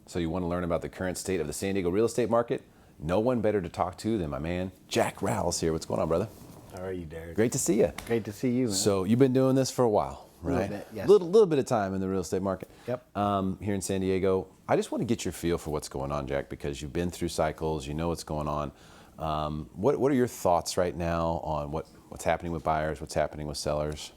So you want to learn about the current state of the San Diego real estate market? No one better to talk to than my man, Jack Rowell's here. What's going on, brother? How are you, Derrick? Great to see you. Great to see you, man. So you've been doing this for a while, right? A little bit, yes. Little bit of time in the real estate market. Yep. Here in San Diego. I just want to get your feel for what's going on, Jack, because you've been through cycles, you know what's going on. What are your thoughts right now on what's happening with buyers, what's happening with sellers?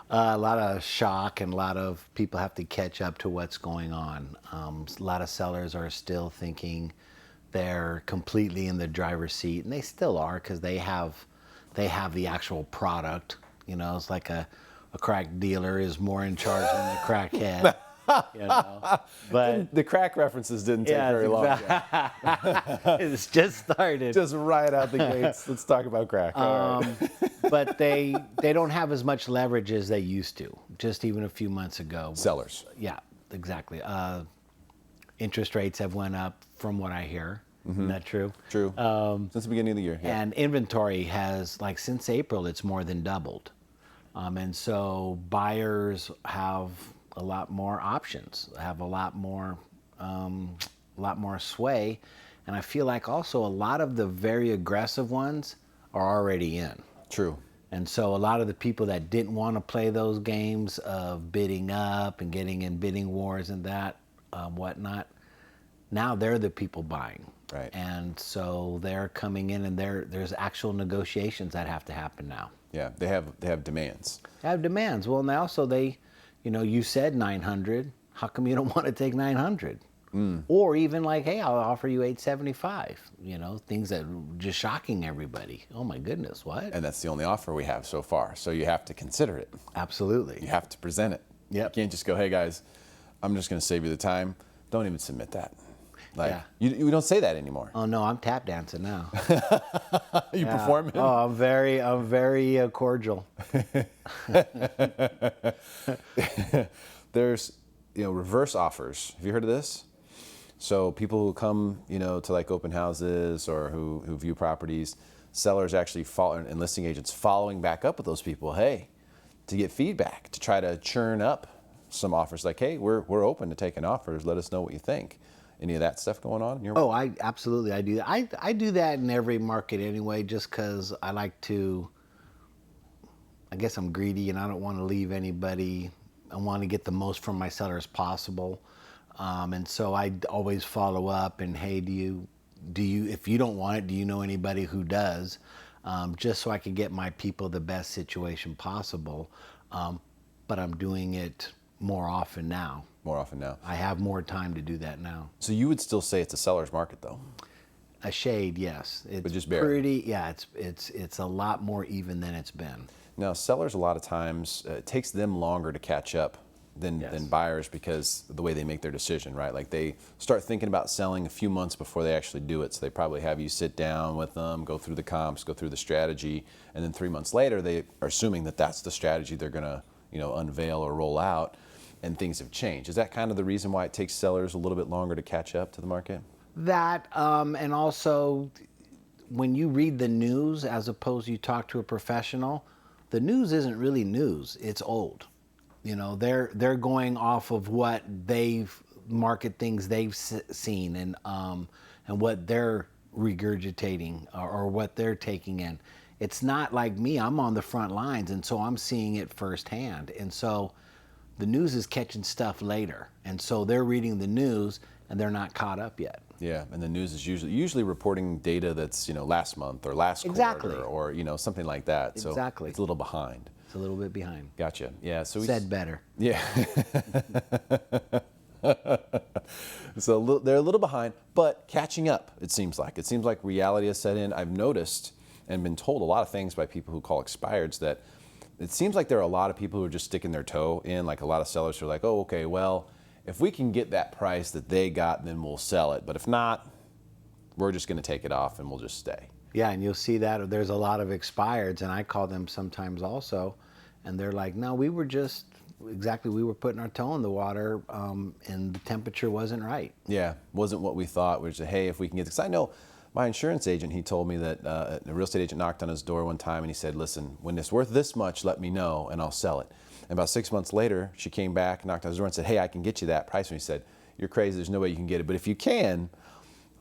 A lot of shock, and a lot of people have to catch up to what's going on. A lot of sellers are still thinking they're completely in the driver's seat, and they still are, because they have the actual product. You know, it's like a crack dealer is more in charge than the crackhead. You know, but the crack references didn't take very long. It's just started. Just right out the gates. Let's talk about crack. All right. But they don't have as much leverage as they used to, just even a few months ago. Sellers. Yeah, exactly. Interest rates have went up, from what I hear. Isn't that true? True. Since the beginning of the year. Yeah. And inventory has, like, since April, it's more than doubled. And so buyers have a lot more options, have a lot more sway. And I feel like also a lot of the very aggressive ones are already in. True. And so a lot of the people that didn't want to play those games of bidding up and getting in bidding wars and that, whatnot, now they're the people buying. Right. And so they're coming in, and there's actual negotiations that have to happen now. Yeah, they have demands. They have demands. Well, now, so you said 900. How come you don't want to take 900? Or even like, hey, I'll offer you 875. You know, things that are just shocking everybody. Oh my goodness, what? And that's the only offer we have so far. So you have to consider it. Absolutely. You have to present it. Yep. You can't just go, hey guys, I'm just going to save you the time. Don't even submit that. Like, Yeah. you don't say that anymore. Oh no, I'm tap dancing now. You performing? Oh, I'm very cordial. There's, reverse offers. Have you heard of this? So people who come, to like open houses or who view properties, sellers actually and listing agents following back up with those people, hey, to get feedback, to try to churn up some offers. Like, hey, we're open to taking offers. Let us know what you think. Any of that stuff going on in your I absolutely, I do that. I do that in every market anyway, just because I like to, I guess I'm greedy and I don't want to leave anybody. I want to get the most from my seller as possible. And so I always follow up and, hey, do you, if you don't want it, do you know anybody who does? Just so I can get my people the best situation possible. But I'm doing it more often now. More often now. I have more time to do that now. So you would still say it's a seller's market, though? A shade, yes. It's but just barely. Pretty, yeah. It's a lot more even than it's been. Now, sellers a lot of times it takes them longer to catch up than buyers, because of the way they make their decision, right? Like they start thinking about selling a few months before they actually do it. So they probably have you sit down with them, go through the comps, go through the strategy, and then 3 months later they are assuming that that's the strategy they're going to, unveil or roll out. And things have changed. Is that kind of the reason why it takes sellers a little bit longer to catch up to the market? That, and also when you read the news as opposed to you talk to a professional, the news isn't really news. It's old. They're going off of what market things they've seen and what they're regurgitating or what they're taking in. It's not like me. I'm on the front lines, and so I'm seeing it firsthand. And so the news is catching stuff later, and so they're reading the news and they're not caught up yet. Yeah, and the news is usually reporting data that's last month or last quarter or something like that. Exactly. So it's a little behind. It's a little bit behind. Gotcha. Yeah. So said better. Yeah. So they're a little behind, but catching up. It seems like reality has set in. I've noticed and been told a lot of things by people who call expireds that. It seems like there are a lot of people who are just sticking their toe in, like a lot of sellers who are like, oh, okay, well, if we can get that price that they got, then we'll sell it. But if not, we're just going to take it off and we'll just stay. Yeah, and you'll see that there's a lot of expireds, and I call them sometimes also, and they're like, no, we were putting our toe in the water, and the temperature wasn't right. Yeah, wasn't what we thought. We said, hey, if we can get this. I know my insurance agent, he told me that a real estate agent knocked on his door one time and he said, listen, when it's worth this much, let me know and I'll sell it. And about 6 months later, she came back, knocked on his door and said, hey, I can get you that price. And he said, you're crazy. There's no way you can get it. But if you can,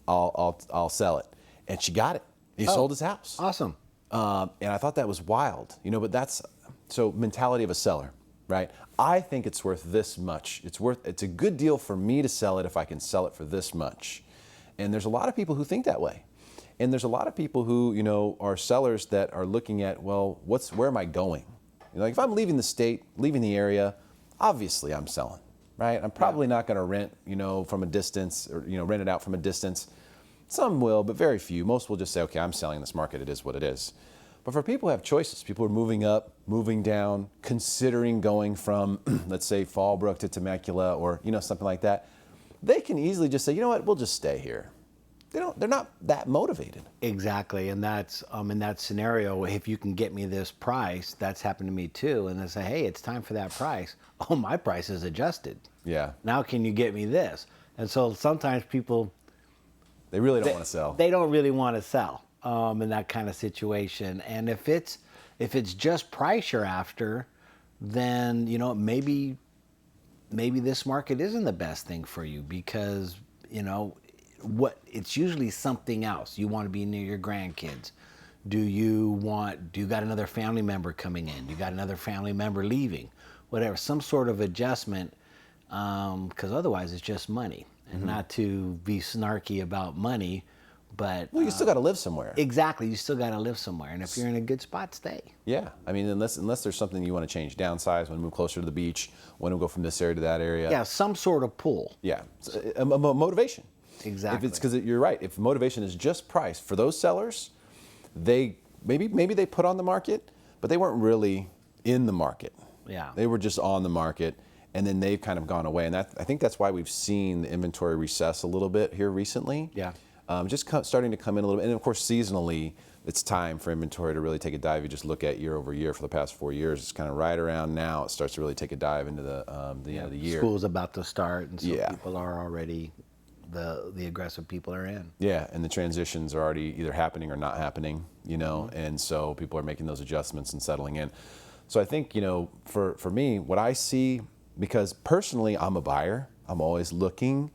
I'll sell it. And she got it. He sold his house. Awesome. And I thought that was wild, but that's, so mentality of a seller, right? I think it's worth this much. It's a good deal for me to sell it if I can sell it for this much. And there's a lot of people who think that way. And there's a lot of people who, are sellers that are looking at, well, where am I going? Like if I'm leaving the state, leaving the area, obviously I'm selling, right? I'm probably not going to rent, from a distance or, rent it out from a distance. Some will, but very few. Most will just say, okay, I'm selling this market. It is what it is. But for people who have choices, people who are moving up, moving down, considering going from, let's say, Fallbrook to Temecula or, something like that, they can easily just say, you know what, we'll just stay here. They're not that motivated. Exactly, and that's in that scenario, if you can get me this price, that's happened to me too, and they say, hey, it's time for that price. Oh, my price is adjusted. Yeah. Now can you get me this? And so sometimes people, they really don't want to sell. They don't really want to sell in that kind of situation. And if it's just price you're after, then maybe this market isn't the best thing for you because it's usually something else. You want to be near your grandkids. Do you got another family member coming in? You got another family member leaving? Whatever, some sort of adjustment, because otherwise it's just money. And not to be snarky about money, but well, you still got to live somewhere. Exactly, you still got to live somewhere, and if you're in a good spot, stay. Yeah, I mean, unless there's something you want to change, downsize, want to move closer to the beach, want to go from this area to that area. Yeah, some sort of pull. Yeah, a motivation. Exactly. If it's because you're right. If motivation is just price for those sellers, they maybe they put on the market, but they weren't really in the market. Yeah, they were just on the market. And then they've kind of gone away. And I think that's why we've seen the inventory recess a little bit here recently. Yeah. Just starting to come in a little bit. And of course, seasonally, it's time for inventory to really take a dive. You just look at year over year for the past 4 years. It's kind of right around now. It starts to really take a dive into the end of the year. School's about to start, and so people are already, the aggressive people are in. Yeah, and the transitions are already either happening or not happening, and so people are making those adjustments and settling in. So I think, for me, what I see, because personally, I'm a buyer. I'm always looking.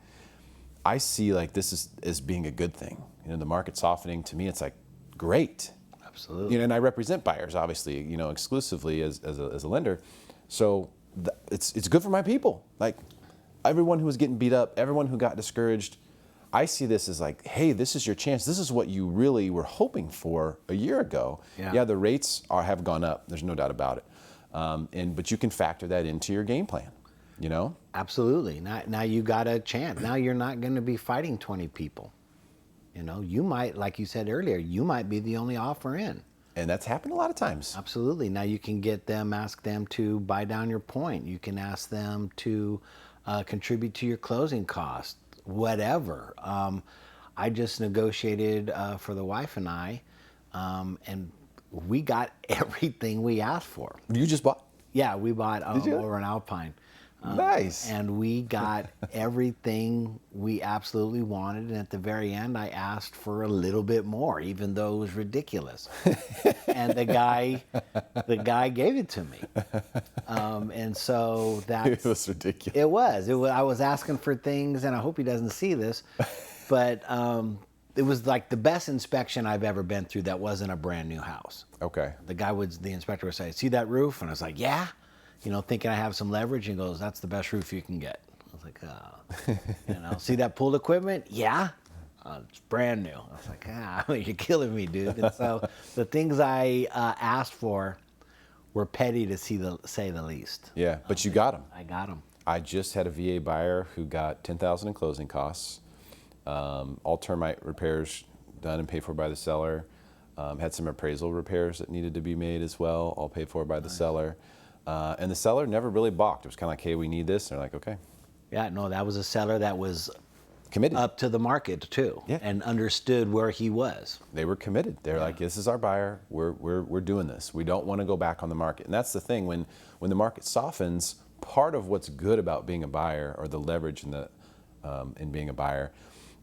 I see like this as being a good thing. The market softening, to me, it's like great. Absolutely. And I represent buyers, obviously, exclusively as a lender. So it's good for my people. Like everyone who was getting beat up, everyone who got discouraged, I see this as like, hey, this is your chance. This is what you really were hoping for a year ago. Yeah, the rates have gone up. There's no doubt about it. But you can factor that into your game plan, Absolutely. Now you got a chance. Now you're not going to be fighting 20 people. You might, like you said earlier, you might be the only offer in. And that's happened a lot of times. Absolutely. Now you can ask them to buy down your point. You can ask them to contribute to your closing costs, whatever. I just negotiated for the wife and I, and we got everything we asked for. You just bought? Yeah, we bought over in Alpine. Nice. And we got everything we absolutely wanted. And at the very end, I asked for a little bit more, even though it was ridiculous. And the guy gave it to me. And so it was ridiculous. It was. I was asking for things, and I hope he doesn't see this, but it was like the best inspection I've ever been through that wasn't a brand new house. Okay. The inspector would say, see that roof? And I was like, yeah. Thinking I have some leverage, and goes, that's the best roof you can get. I was like, oh. See that pool equipment? Yeah. It's brand new. I was like, you're killing me, dude. And so the things I asked for were petty to say the least. Yeah, but you got them. I got them. I just had a VA buyer who got $10,000 in closing costs, all termite repairs done and paid for by the seller. Had some appraisal repairs that needed to be made as well, all paid for by the seller. And the seller never really balked. It was kind of like, hey, we need this. And they're like, okay. Yeah, no, that was a seller that was committed up to the market too, and understood where he was. They were committed. They're like, this is our buyer. We're doing this. We don't want to go back on the market. And that's the thing. When the market softens, part of what's good about being a buyer, or the leverage in being a buyer,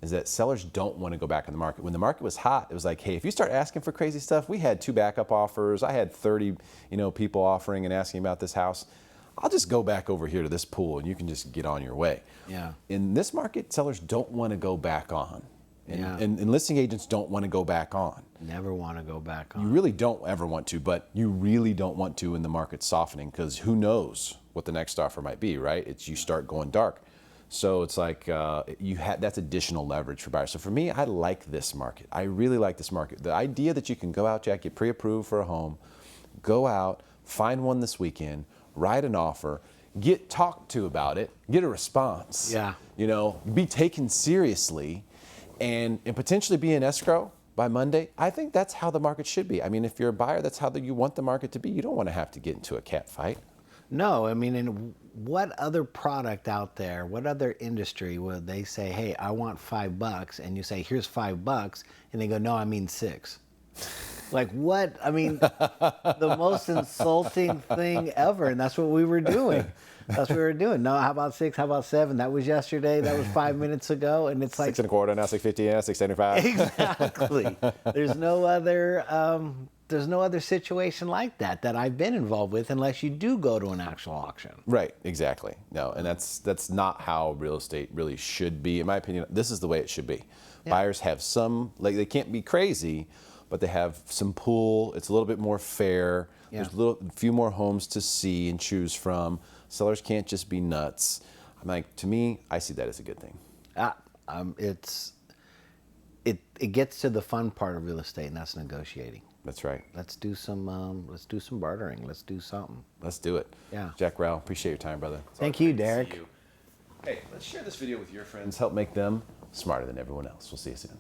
is that sellers don't want to go back on the market. When the market was hot, it was like, hey, if you start asking for crazy stuff, we had 2 backup offers. I had 30, people offering and asking about this house. I'll just go back over here to this pool and you can just get on your way. Yeah. In this market, sellers don't want to go back on. And, Yeah. and listing agents don't want to go back on. Never want to go back on. You really don't ever want to, but you really don't want to when the market's softening, because who knows what the next offer might be, right? It's you start going dark. So it's like that's additional leverage for buyers. So for me, I like this market. I really like this market. The idea that you can go out, Jack, get pre-approved for a home, go out, find one this weekend, write an offer, get talked to about it, get a response. Yeah. You know, be taken seriously, and potentially be in escrow by Monday. I think that's how the market should be. I mean, if you're a buyer, that's how you want the market to be. You don't want to have to get into a cat fight. No, I mean, and what other product out there, what other industry would they say, hey, I want $5, and you say, here's $5, and they go, no, I mean 6. Like what? I mean, the most insulting thing ever, and that's what we were doing. That's what we were doing. No, how about 6? How about 7? That was yesterday. That was 5 minutes ago, and it's like 6 1/4, now 6.50, yeah, 6.75. Exactly. There's no other situation like that I've been involved with, unless you do go to an actual auction. Right, exactly. No, and that's not how real estate really should be. In my opinion, this is the way it should be. Yeah. Buyers have some, like, they can't be crazy, but they have some pull. It's a little bit more fair. Yeah. There's a few more homes to see and choose from. Sellers can't just be nuts. I'm like, to me, I see that as a good thing. It gets to the fun part of real estate, and that's negotiating. That's right. Let's do some bartering. Let's do something. Let's do it. Yeah. Jack, Rowell, appreciate your time, brother. Thank you, Derrick. Hey, let's share this video with your friends. Help make them smarter than everyone else. We'll see you soon.